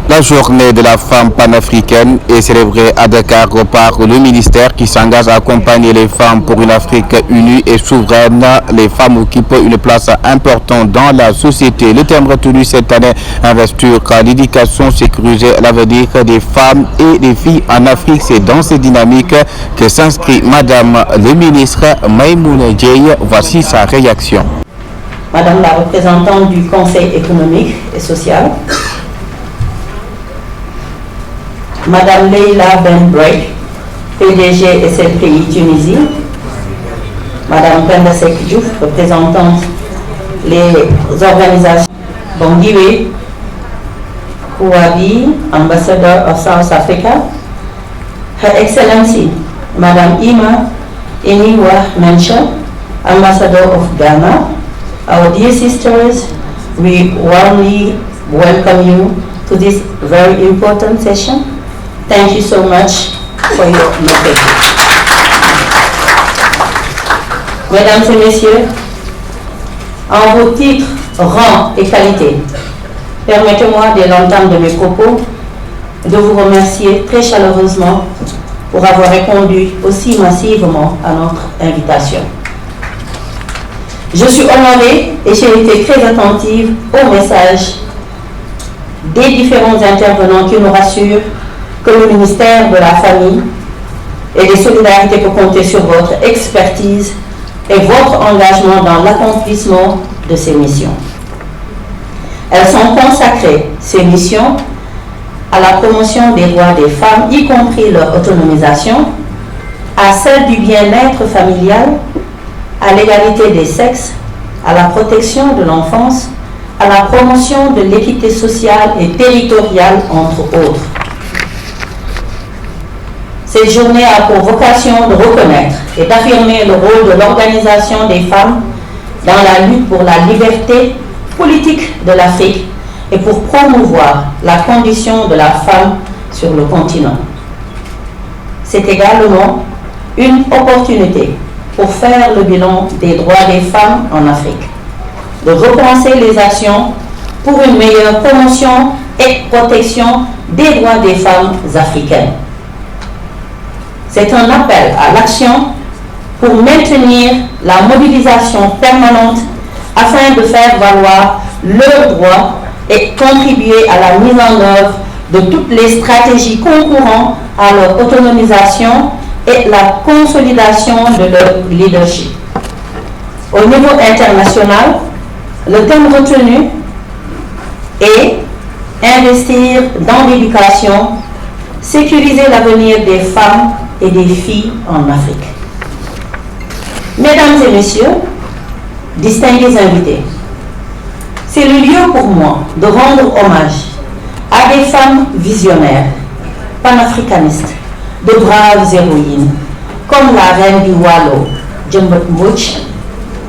La journée de la femme panafricaine est célébrée à Dakar par le ministère qui s'engage à accompagner les femmes pour une Afrique unie et souveraine. Les femmes occupent une place importante dans la société. Le thème retenu cette année, investir l'éducation, sécuriser l'avenir des femmes et des filles en Afrique. C'est dans cette dynamique que s'inscrit Madame le ministre Maïmouna Dieye. Voici sa réaction. Madame la représentante du Conseil économique et social, Madame Leila Ben Break, PDG SLPI Tunisie, Madame Penda Sek Diouf, représentante les organisations Bongiwe, Kouabi, Ambassador of South Africa, Her Excellency, Madame Ima Eniwa Mensha, Ambassador of Ghana. Our dear sisters, we warmly welcome you to this very important session. Thank you so much for your message. Mesdames et messieurs, en vos titres, rang et qualité, permettez-moi dès l'entame de mes propos de vous remercier très chaleureusement pour avoir répondu aussi massivement à notre invitation. Je suis honorée et j'ai été très attentive au message des différents intervenants qui nous rassurent que le ministère de la Famille et des Solidarités peut compter sur votre expertise et votre engagement dans l'accomplissement de ces missions. Elles sont consacrées, ces missions, à la promotion des droits des femmes, y compris leur autonomisation, à celle du bien-être familial, à l'égalité des sexes, à la protection de l'enfance, à la promotion de l'équité sociale et territoriale, entre autres. Cette journée a pour vocation de reconnaître et d'affirmer le rôle de l'Organisation des femmes dans la lutte pour la liberté politique de l'Afrique et pour promouvoir la condition de la femme sur le continent. C'est également une opportunité pour faire le bilan des droits des femmes en Afrique, de repenser les actions pour une meilleure promotion et protection des droits des femmes africaines. C'est un appel à l'action pour maintenir la mobilisation permanente afin de faire valoir leurs droits et contribuer à la mise en œuvre de toutes les stratégies concourant à leur autonomisation et la consolidation de leur leadership. Au niveau international, le thème retenu est investir dans l'éducation, sécuriser l'avenir des femmes et des filles en Afrique. Mesdames et messieurs, distingués invités, c'est le lieu pour moi de rendre hommage à des femmes visionnaires, panafricanistes, de braves héroïnes, comme la reine du Wallo, Djembot Mbouch,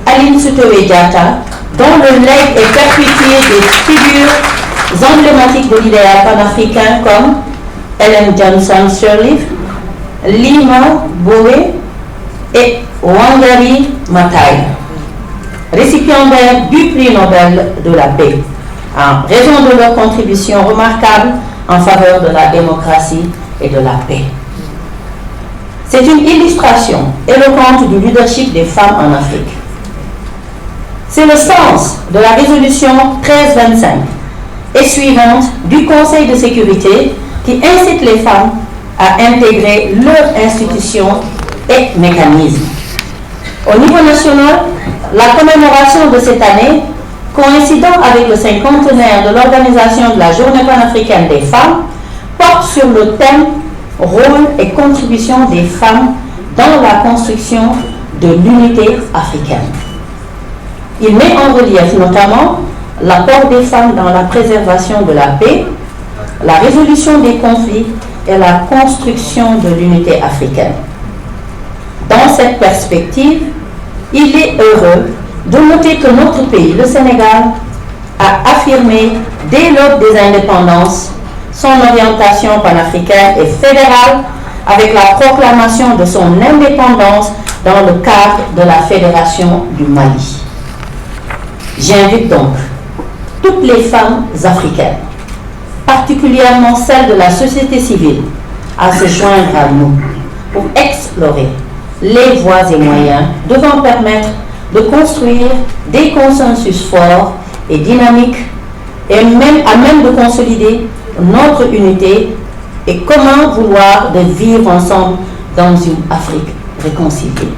Aline Sitoé Diatta, dont le legs est perpétué des figures emblématiques de l'idéal panafricain comme Ellen Johnson Sirleaf, Lima Bowe et Wangari Maathai, récipiendaires du prix Nobel de la paix, en raison de leur contribution remarquable en faveur de la démocratie et de la paix. C'est une illustration éloquente du leadership des femmes en Afrique. C'est le sens de la résolution 1325 et suivante du Conseil de sécurité qui incite les femmes à intégrer leurs institutions et mécanismes. Au niveau national, la commémoration de cette année, coïncidant avec le cinquantenaire de l'organisation de la Journée panafricaine des femmes, porte sur le thème « Rôle et contribution des femmes dans la construction de l'unité africaine ». Il met en relief notamment l'apport des femmes dans la préservation de la paix, la résolution des conflits et la construction de l'unité africaine. Dans cette perspective, il est heureux de noter que notre pays, le Sénégal, a affirmé dès l'aube des indépendances son orientation panafricaine et fédérale avec la proclamation de son indépendance dans le cadre de la Fédération du Mali. J'invite donc toutes les femmes africaines particulièrement celle de la société civile, à se joindre à nous pour explorer les voies et moyens devant permettre de construire des consensus forts et dynamiques et même à même de consolider notre unité et comment vouloir de vivre ensemble dans une Afrique réconciliée.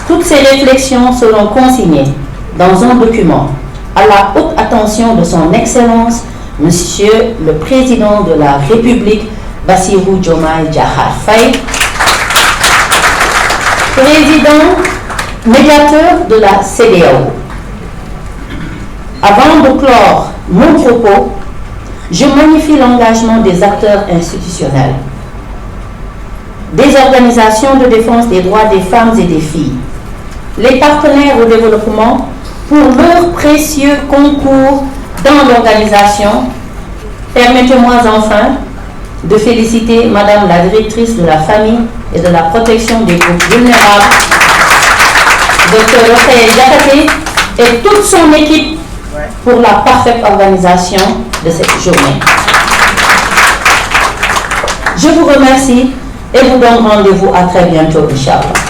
Toutes ces réflexions seront consignées dans un document à la haute attention de son Excellence, Monsieur le Président de la République, Bassirou Diomaye Diakhar Faye, Président médiateur de la CEDEAO. Avant de clore mon propos, je magnifie l'engagement des acteurs institutionnels, des organisations de défense des droits des femmes et des filles, les partenaires au développement pour leur précieux concours dans l'organisation. Permettez-moi enfin de féliciter Madame la directrice de la famille et de la protection des groupes vulnérables, Dr Rokhaya Diakhaté, et toute son équipe pour la parfaite organisation de cette journée. Je vous remercie et vous donne rendez-vous à très bientôt, Inch'Allah.